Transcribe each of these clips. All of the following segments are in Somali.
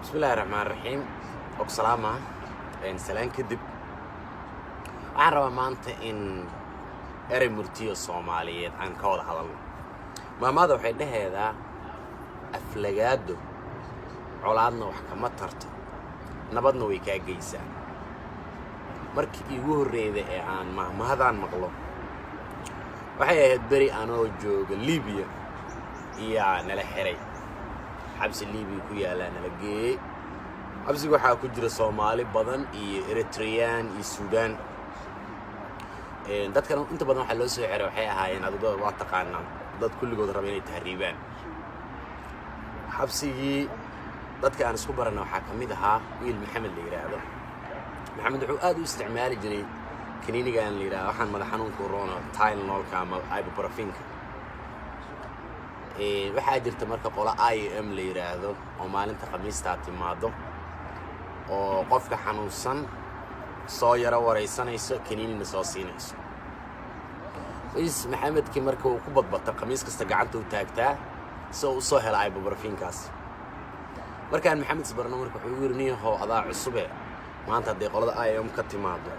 بسم الله الرحمن الرحيم وسلامة إن سلام كدب عرب مانت إن أري مرتي الصومالية عن كود هذا ما ماذا وحده هذا أفلجادو علادنا وحكمت ترت نبضنا ويكا جيسان مرك يجوه الريدة عن ما هذا عن مقلوب وحياة بري أنا جوج ليبيا يعني لحري حبس الليبي كويا لنا لقي حبس waxaa ku jira Soomaali badan iyo Eritrean iyo Sudan dadkan inta badan waxa loo soo xiray waxay ahaayeen adoo waa taqaanaa dad kulligood raba inay tahriibaan xabsigii dadka aan isku baranay waxa kamid ahaa wiil Maxamed la yiraahdo Maxamed wuxuu aad u isticmaali jiray kaniinigan la yiraahdo waxaan madax xanuun corona Tylenol ama ibuprofen waxaa jirta marka qola IM la yiraahdo oo maalinta Khamiista timaado oo qofka xanuunsan soo yara wareysanayso kaniinina soo siinayso Maxamed ki marka uu ku badbata Khamiis kasta gacanta u taagtaa soo helay ibuprofenkaas markaan Maxamed isbarno marka wuxuu yirniyo adaa cusub maanta hadii qolada IM ka timaado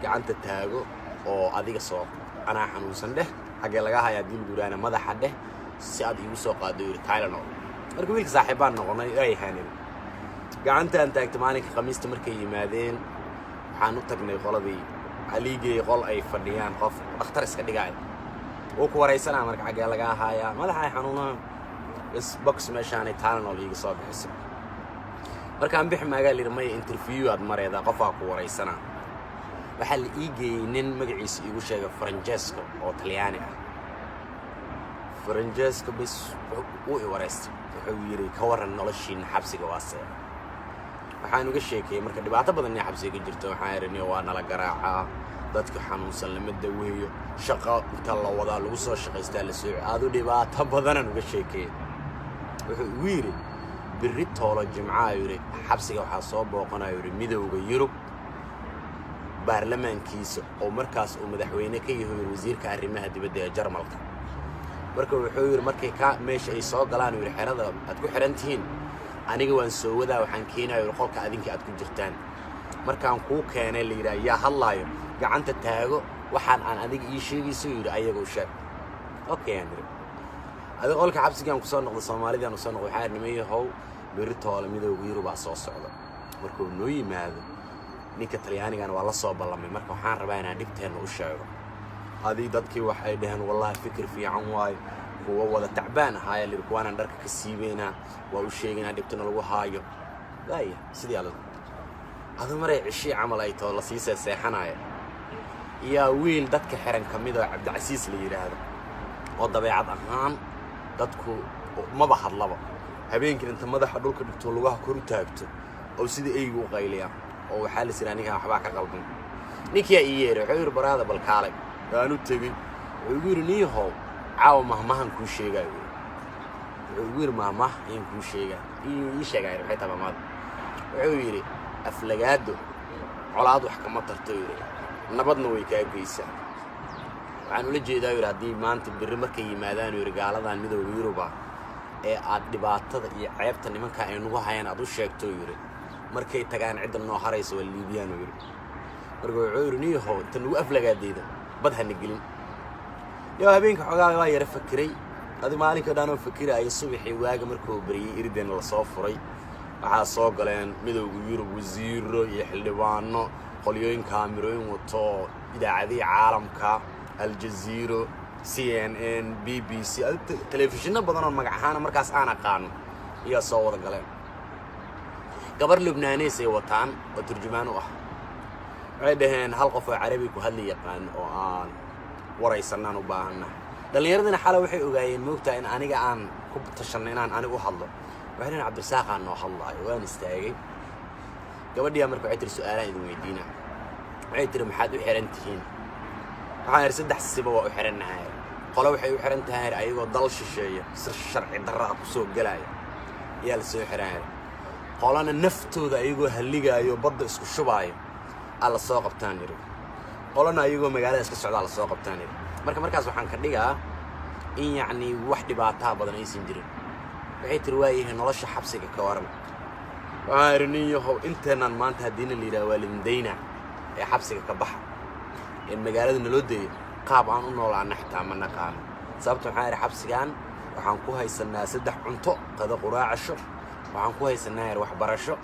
gacanta taago oo adiga soo ana xanuunsan dheh xagee laga hayaa dil guraana madaxa dheh si aad igu soo qaado Tylenol marka wiilka saaxiibaan noqonay ay haaneen gacanta aan taagtay maalinka Khamiista markay yimaadeen waxaan u tagnay qoladii aligay qol ay fadhiyaan qof dhakhtar iska dhigay oo ku wareysanaa marka xagee laga hayaa madaxa xanuuna is box meeshaan Tylenol iga soo bixisay markaan bixi magaal irmay interview aad mareeda qof ku wareysanaa waxa la iigay nin magaciisa igu sheegay Francesco oo Talyaani ah Francesco bis uu i wareystay wuxuu yiri ka waran noloshiin xabsiga waase waxaan uga sheekay marka dhibaato badan ee xabsiga jirto waxaan irinay waa nala garaaca dadka xanuunsan lama daweeyo shaqo inta la wada lagu soo shaqeystaa la soo aadu dhibaato badan uga sheekay wuxuu yiri birri toolo jimcaha yiri xabsiga waxa soo booqanayo yiri midowga Yurub baarlamaankiisa oo markaas uu madaxweyne ka yahay wasiirka arrimaha dibadda ee Jarmalka marka wuxuu yiri markay ka meesha ay soo galaan yiri xirada aad ku xirantihiin aniga waan soo wadaa waxaan keenayo qolka adinka aad ku jirtaan markaan ku keenay la yiraahdo yaa hadlaayo gacanta taago waxaan aan adiga ii sheegayso yiri ayaga u sheeg okay andri adiga qolka xabsigan ku soo noqdo Soomaalida aan soo noqdo waxaan nimeeyahay bari toole midowga Yurub soo socdo markuu noo yimaado ninka Talyaanigan waa la soo ballamay marka waxaan rabaa inaan dhibteena u sheego هذه دتك waxay dhahan wallahi fikir fiican waay kuwa wada tacbaan ahaa li kuwana dharka ka siibeyna waa u sheegina dhibtana lagu haayo gaaya sidii adu maray cishi amal ay too la siisay seexanaya ya wiil dadka xiran kamid ah Cabdicasiis la yiraahdo oo dabeecad ahaan dadku ma bahadlaba habeenkii inta madaxa dhulka dhigto lugaha kor u taagto oo sidii ay ugu qayliya oo waxa la siraaniga waxba ka qalban ninkii ay yeeray wuxuu baraada bal kaalay aanu tagay wuxuu yiri niyahow caaw mahmahan ku sheegay wuxuu yiri mahmah in ku sheegay ii sheegay waxay tabamaad wuxuu yiri aflagaado colaad wax kama tarto yiri nabadna way ka geysaa waxaan ula jeedaa yiri hadii maanta birri markay yimaadaan yiri gaaladan midowga Yurub ee aad dhibaatada iyo ceebta nimanka ay nagu hayaan aad u sheegto yiri markay tagaan cid noo harayso waa Liibiyaan yiri marka wuxuu yiri niyahow tan ugu aflagaadeeda badhan gelin yaa habeenka xogaa waa yara fakiray adi maalinka dhaano fakiraay subaxii waaga markuu bariyay irideen la soo furay waxa soo galeen midowga Yurub wasiiro iyo xildhibaano qolyooyin kaamirooyin wato idaacadaha caalamka Al Jazeera CNN BBC telefishinna badan oo magac ahaan markaas aan aqaan iyo soo wada galeen gabar Lubnaanees ay wataan oo turjumaan u ah waxay dhaheen hal qof oo Carabi ku hadli yaqaan oo aan wareysanaan u baahana dhalinyaradina xala waxay ogaayeen moogtaa in aniga aan ku tashanay inaan anigu hadlo waxaan Cabdirasaaq aan noo hadlaayo waan istaagay gabadhiya markay waxay tir su'aalaan idin weydiina waxay tir maxaad u xiran tihiin waxaan saddex siba waa u xiranahay qolo waxay u xiran tahay ayagoo dal shisheeya sir sharci darro ku soo galaya yaa la soo xiray qolana naftooda ayagoo haligaayo badda isku shubaayo alla soo qabtaan yiri qolana ayagoo magaalada iska socda la soo qabtaan yiri markaas waxaan ka dhigaa in yaani wax dhibaato badan aysan jirin waxay tir waayeen nolosha xabsiga ka waran وعارني هو أنتنا ما أنت هدينا اللي والدينا حبسك كبحر المجال إنه لودي قاب عن إنه ولا عن حتى عملنا كان سبت معايا حبس كان وحنكوها يسنا سدح عنطق قد قراع الشق وحنكوها يسنا روح برشق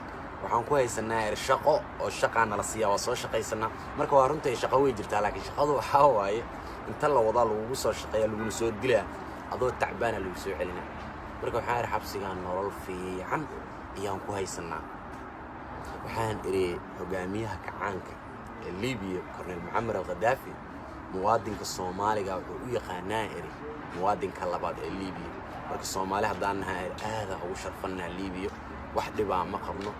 وحنكوها يسنا الشقة والشقة أنا لصيا وصو شقة يسنا مركوا رنتي شقوي جرت لكن شقة حواي انت الله وضع له وصل الشقة اللي بنسود قلها أضو التعبان اللي بيسوي علينا مركوا معايا حبس كان نور في عن يانكوها يسنا وحان إري هجاميها كعنك الليبي كورنيل معمر الغدافي موادين كالصومالي قاعد يقانا إري موادين كاللباد الليبي مركز الصومالي هدانها هذا هو شرفنا الليبي واحد بقى ما قبنا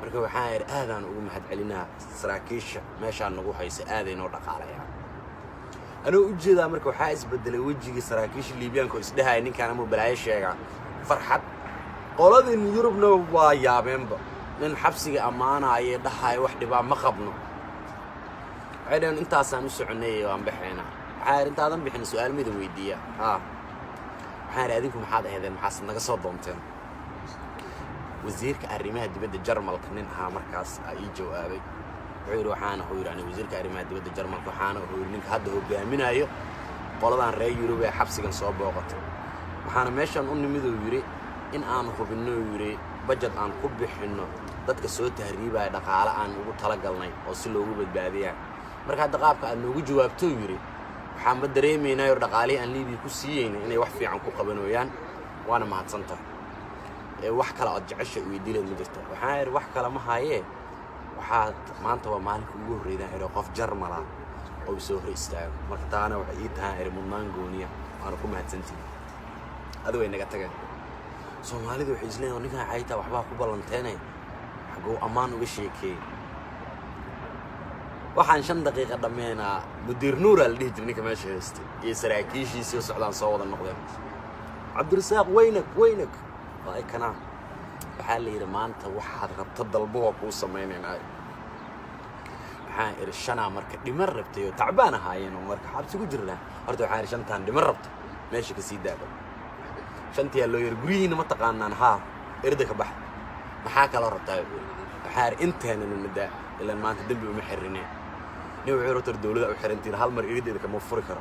مركز وحاير هذا نقول ما حد علينا سراكيش ماشي على نقول هيس هذا ينورق عليها أنا وجه ذا مركز حائز بدل وجهي سراكيش الليبيان كويس ده هاي كان مو بلايش يا فرحت قالت إن يوروب نوبا يا بيمبا من حبسي أمانة أي ده هاي واحد بقى ما قبنا عيدان أنت أصلاً سعنية وعم بحنا حار أنت هذا بحنا سؤال ميدو ويديا حار هذيكم هذا هذا محسن نقص ضمتين وزيرك أريمها دبد الجرمال كنين مركز أي جوابي عيرو حانا هو يعني وزيرك أريمها دبد الجرمال كحانا هو إنك هذا هو جامين أيو قالوا رأي يروي حبس كان صوب وقت وحنا ماشي نقول ميدو يري إن أنا هو بنو يري بجد عن قبح إنه dadka soo tahriibay dhaqaale aan ugu tala galnay oo si loogu badbaadiyo marka hadda qaabka aad noogu jawaabto yiri waxaan ba dareemeynaa dhaqaale aan liibi ku siiyeen inay wax fiican ku qabanayaan waana mahadsantahay wax kale oo jecesha u diileen ma jirto waxaan yiri wax kale ma haye waxa maanta waa maalinka ugu horeeyay inay qof Jarmal oo soo hor istaago marka taana waxa ii tahay mudnaan gooniya waana ku mahadsantahay adoo inaga tagay Soomaalidu waxay isleeyihiin ninka hayta waxba ku ballanteynay جو أمان وشيكي وحن 5 دقيقة دمينا مدير نور اللي ترني كمان شهستي يسرعكيش يسوي سعدان صوّد النقطة عبد الرزاق وينك هاي كنا بحالي رمان توحد ربط البوق وسميني هاي بحال الشنا مركب دي مربتي تعبانة هاي إنه مركب حابس يقول له أرتو حاري شنتان دي مربت ماشي كسيد دابا شنتي اللي يرجعين ما تقانا ها إردك بحر محاك الله رتاي حار انتهنا من المدة إلا ما أنت دبي ومحرنين نوع عروت الدولة أو حرنتين هالمر يريد إذا كان مفرق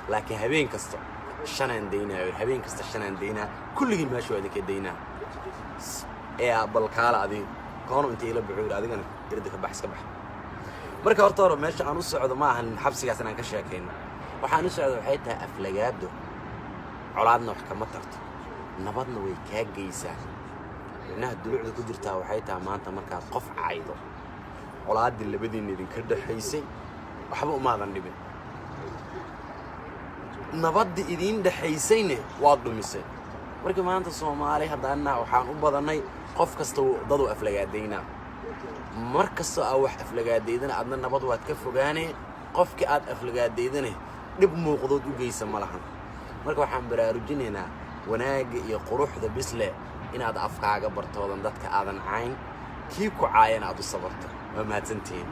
لكن هبين كسر الشنان دينا هبين كسر الشنان دينا كل جيل ماشوا هذيك دينا إيه بالكالة هذه كانوا أنت إلى بعير هذه كان يريد كبحث كبحث مركب أرطار ماشي عن الصعود معها الحبس قاعد أنا كشاكين وحان الصعود وحيتها أفلجات ده علادنا وحكمت ترت نبضنا ويكاج جيسان إنها الدلوع اللي كجرتها وحيتها ما أنت مركز قف عايضة علاد اللي بدي إني كده حيسي وحبوا ما ذنبين نبض إذين ده حيسينه واضح مثل مركب ما أنت صومالي هذا أنا وحان أبضناي قف كستو ضدوا أفلجات دينا مركز أو أفلجات دينا عندنا نبض واتكفوا جاني قف كأد أفلجات دينا نبمو قضود وجيس ملحن مركب حن برارجيننا وناج يقروح ذا بسلة إن هذا أفكار برتولن ذاتك آذن عين كيكو عاين عدو صبرت وما تنتين